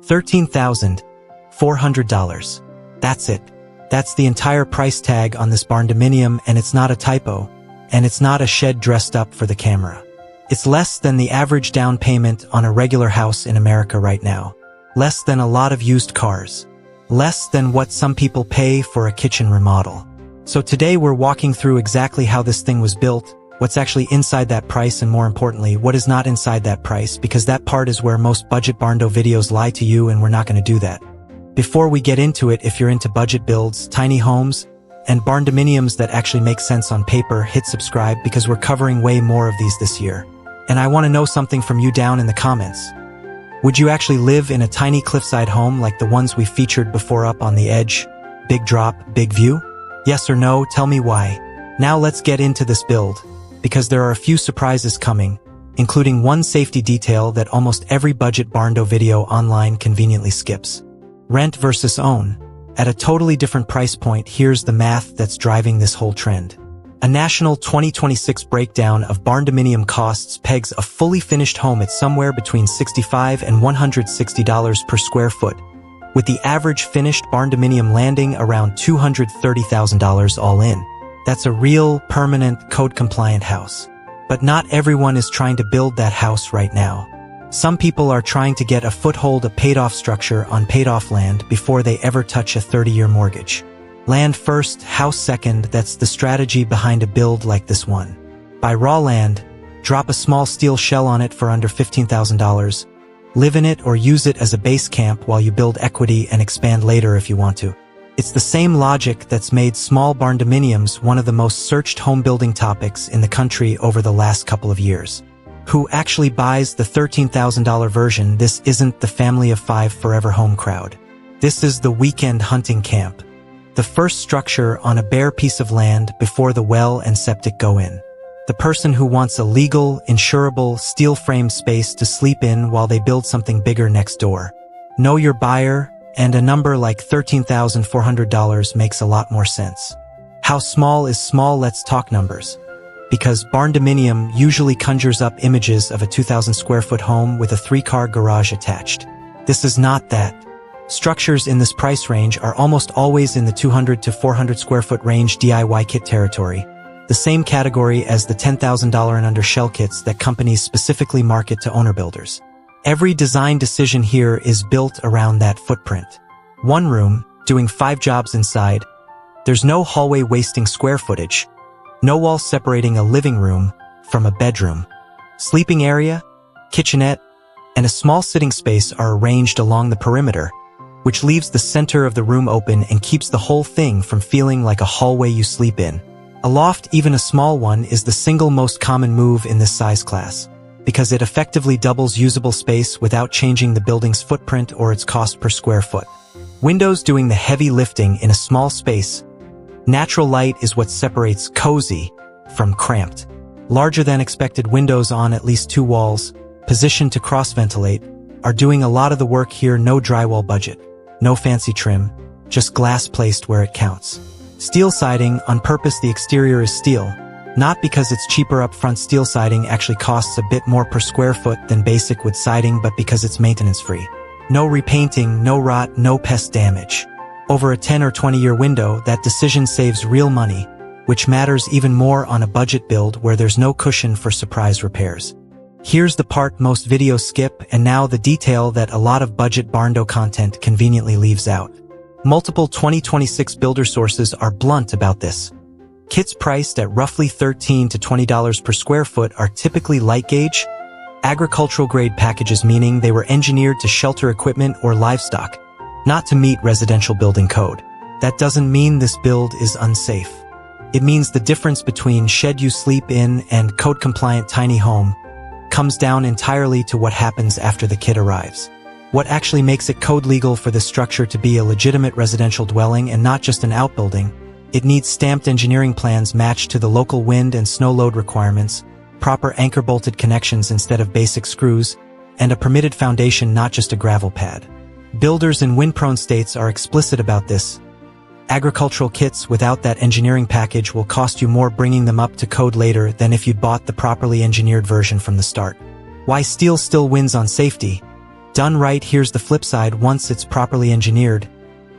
$13,400. That's it. That's the entire price tag on this Barndominium, and it's not a typo, and it's not a shed dressed up for the camera. It's less than the average down payment on a regular house in America right now. Less than a lot of used cars. Less than what some people pay for a kitchen remodel. So today we're walking through exactly how this thing was built, what's actually inside that price, and more importantly, what is not inside that price, because that part is where most budget Barndo videos lie to you, and we're not going to do that. Before we get into it, if you're into budget builds, tiny homes, and Barndominiums that actually make sense on paper, hit subscribe because we're covering way more of these this year. And I want to know something from you down in the comments. Would you actually live in a tiny cliffside home like the ones we featured before up on the edge? Big drop, big view? Yes or no? Tell me why. Now let's get into this build, because there are a few surprises coming, including one safety detail that almost every budget Barndo video online conveniently skips. Rent versus own. At a totally different price point, here's the math that's driving this whole trend. A national 2026 breakdown of Barndominium costs pegs a fully finished home at somewhere between $65 and $160 per square foot, with the average finished Barndominium landing around $230,000 all in. That's a real, permanent, code-compliant house. But not everyone is trying to build that house right now. Some people are trying to get a foothold, a paid-off structure on paid-off land before they ever touch a 30-year mortgage. Land first, house second, that's the strategy behind a build like this one. Buy raw land, drop a small steel shell on it for under $15,000, live in it or use it as a base camp while you build equity and expand later if you want to. It's the same logic that's made small Barndominiums one of the most searched home building topics in the country over the last couple of years. Who actually buys the $13,000 version? This isn't the family of 5 forever home crowd. This is the weekend hunting camp. The first structure on a bare piece of land before the well and septic go in. The person who wants a legal, insurable, steel-framed space to sleep in while they build something bigger next door. Know your buyer, and a number like $13,400 makes a lot more sense. How small is small? Let's talk numbers. Because Barndominium usually conjures up images of a 2,000 square foot home with a 3-car garage attached. This is not that. Structures in this price range are almost always in the 200 to 400 square foot range DIY kit territory, the same category as the $10,000 and under shell kits that companies specifically market to owner builders. Every design decision here is built around that footprint. One room, doing 5 jobs inside. There's no hallway wasting square footage. No wall separating a living room from a bedroom. Sleeping area, kitchenette, and a small sitting space are arranged along the perimeter, which leaves the center of the room open and keeps the whole thing from feeling like a hallway you sleep in. A loft, even a small one, is the single most common move in this size class, because it effectively doubles usable space without changing the building's footprint or its cost per square foot. Windows doing the heavy lifting in a small space. Natural light is what separates cozy from cramped. Larger than expected windows on at least 2 walls, positioned to cross-ventilate, are doing a lot of the work here. No drywall budget, no fancy trim, just glass placed where it counts. Steel siding, on purpose the exterior is steel, not because it's cheaper up front. Steel siding actually costs a bit more per square foot than basic wood siding, but because it's maintenance-free. No repainting, no rot, no pest damage. Over a 10 or 20-year window, that decision saves real money, which matters even more on a budget build where there's no cushion for surprise repairs. Here's the part most videos skip, and now the detail that a lot of budget Barndo content conveniently leaves out. Multiple 2026 builder sources are blunt about this. Kits priced at roughly $13 to $20 per square foot are typically light gauge, agricultural grade packages, meaning they were engineered to shelter equipment or livestock, not to meet residential building code. That doesn't mean this build is unsafe. It means the difference between shed you sleep in and code-compliant tiny home comes down entirely to what happens after the kit arrives. What actually makes it code legal for this structure to be a legitimate residential dwelling and not just an outbuilding? It needs stamped engineering plans matched to the local wind and snow load requirements, proper anchor-bolted connections instead of basic screws, and a permitted foundation, not just a gravel pad. Builders in wind-prone states are explicit about this. Agricultural kits without that engineering package will cost you more bringing them up to code later than if you'd bought the properly engineered version from the start. Why steel still wins on safety? Done right, here's the flip side. Once it's properly engineered,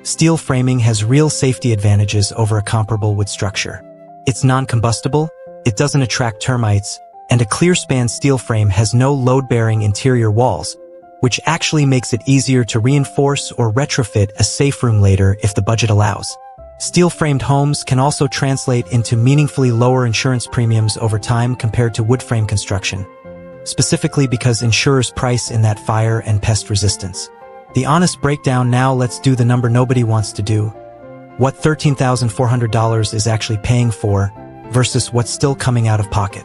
steel framing has real safety advantages over a comparable wood structure. It's non-combustible, it doesn't attract termites, and a clear-span steel frame has no load-bearing interior walls, which actually makes it easier to reinforce or retrofit a safe room later if the budget allows. Steel-framed homes can also translate into meaningfully lower insurance premiums over time compared to wood frame construction, specifically because insurers price in that fire and pest resistance. The honest breakdown now. Let's do the number nobody wants to do. What $13,400 is actually paying for versus what's still coming out of pocket.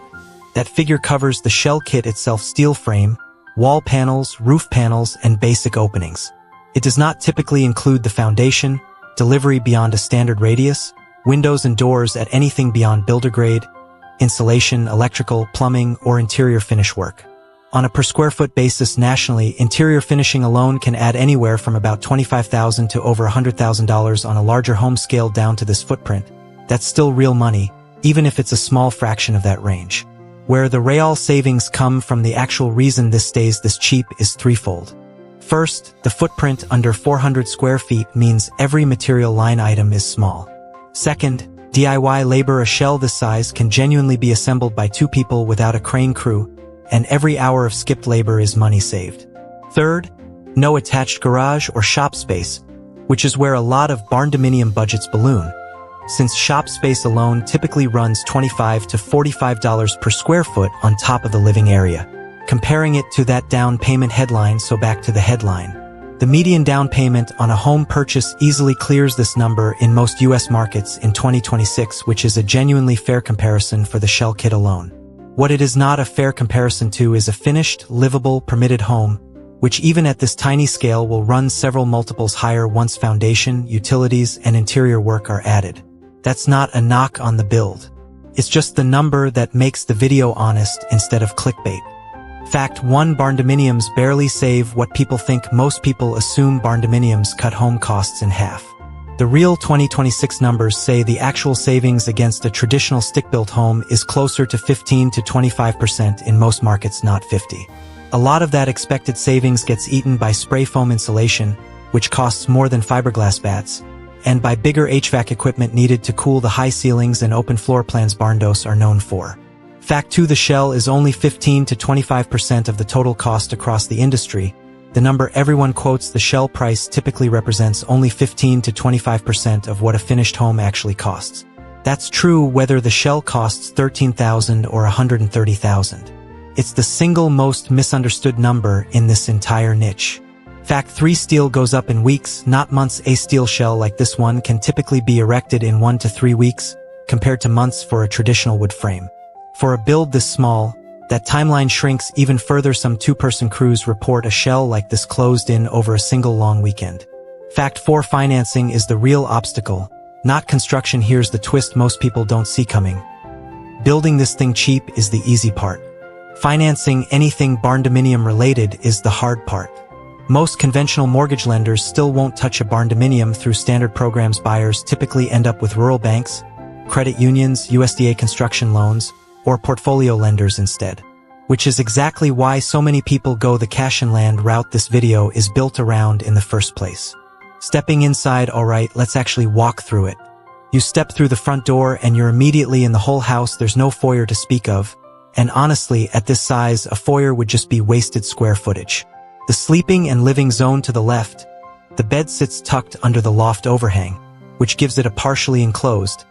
That figure covers the shell kit itself: steel frame, wall panels, roof panels, and basic openings. It does not typically include the foundation, delivery beyond a standard radius, windows and doors at anything beyond builder grade, insulation, electrical, plumbing, or interior finish work. On a per square foot basis nationally, interior finishing alone can add anywhere from about $25,000 to over $100,000 on a larger home scale. Down to this footprint. That's still real money, even if it's a small fraction of that range. Where the real savings come from, the actual reason this stays this cheap, is threefold. First, the footprint under 400 square feet means every material line item is small. Second, DIY labor: a shell this size can genuinely be assembled by 2 people without a crane crew, and every hour of skipped labor is money saved. Third, no attached garage or shop space, which is where a lot of Barndominium budgets balloon, since shop space alone typically runs $25 to $45 per square foot on top of the living area. Comparing it to that down payment headline, so back to the headline. The median down payment on a home purchase easily clears this number in most U.S. markets in 2026, which is a genuinely fair comparison for the shell kit alone. What it is not a fair comparison to is a finished, livable, permitted home, which even at this tiny scale will run several multiples higher once foundation, utilities, and interior work are added. That's not a knock on the build. It's just the number that makes the video honest instead of clickbait. Fact 1: Barndominiums barely save what people think. Most people assume Barndominiums cut home costs in half. The real 2026 numbers say the actual savings against a traditional stick-built home is closer to 15 to 25% in most markets, not 50. A lot of that expected savings gets eaten by spray foam insulation, which costs more than fiberglass bats, and by bigger HVAC equipment needed to cool the high ceilings and open floor plans Barndos are known for. Fact 2: the shell is only 15 to 25% of the total cost across the industry. The number everyone quotes: the shell price typically represents only 15 to 25% of what a finished home actually costs. That's true whether the shell costs $13,000 or $130,000. It's the single most misunderstood number in this entire niche. Fact 3: steel goes up in weeks, not months. A steel shell like this one can typically be erected in 1 to 3 weeks, compared to months for a traditional wood frame. For a build this small, that timeline shrinks even further. Some 2-person crews report a shell like this closed in over a single long weekend. Fact 4: financing is the real obstacle, not construction. Here's the twist most people don't see coming. Building this thing cheap is the easy part. Financing anything Barndominium related is the hard part. Most conventional mortgage lenders still won't touch a Barndominium through standard programs. Buyers typically end up with rural banks, credit unions, USDA construction loans, or portfolio lenders instead. Which is exactly why so many people go the cash and land route this video is built around in the first place. Stepping inside: alright, let's actually walk through it. You step through the front door and you're immediately in the whole house. There's no foyer to speak of, and honestly, at this size, a foyer would just be wasted square footage. The sleeping and living zone to the left. The bed sits tucked under the loft overhang, which gives it a partially enclosed,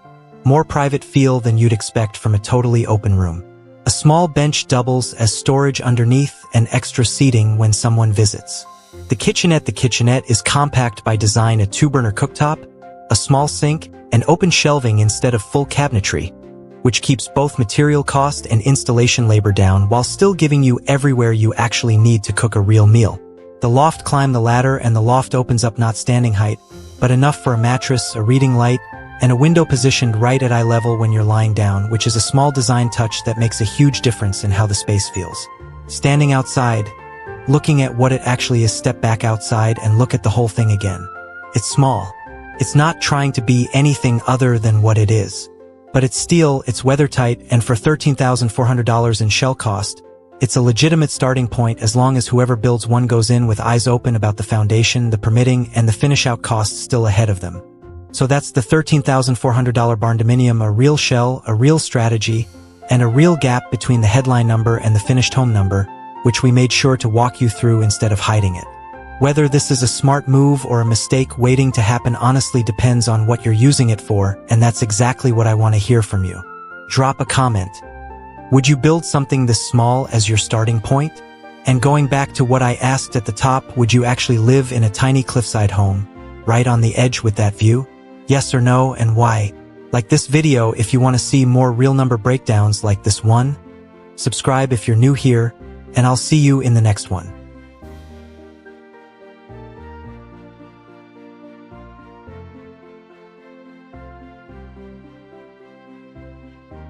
more private feel than you'd expect from a totally open room. A small bench doubles as storage underneath and extra seating when someone visits. The kitchenette is compact by design: a 2-burner cooktop, a small sink, and open shelving instead of full cabinetry, which keeps both material cost and installation labor down while still giving you everywhere you actually need to cook a real meal. The loft: climb the ladder and the loft opens up, not standing height, but enough for a mattress, a reading light, and a window positioned right at eye level when you're lying down, which is a small design touch that makes a huge difference in how the space feels. Standing outside, looking at what it actually is: step back outside and look at the whole thing again. It's small. It's not trying to be anything other than what it is. But it's steel, it's weather-tight, and for $13,400 in shell cost, It's a legitimate starting point as long as whoever builds one goes in with eyes open about the foundation, the permitting, and the finish-out costs still ahead of them. So that's the $13,400 Barndominium, a real shell, a real strategy, and a real gap between the headline number and the finished home number, which we made sure to walk you through instead of hiding it. Whether this is a smart move or a mistake waiting to happen honestly depends on what you're using it for, and that's exactly what I want to hear from you. Drop a comment. Would you build something this small as your starting point? And going back to what I asked at the top, would you actually live in a tiny cliffside home, right on the edge with that view? Yes or no, and why? Like this video if you want to see more real number breakdowns like this one. Subscribe if you're new here, and I'll see you in the next one.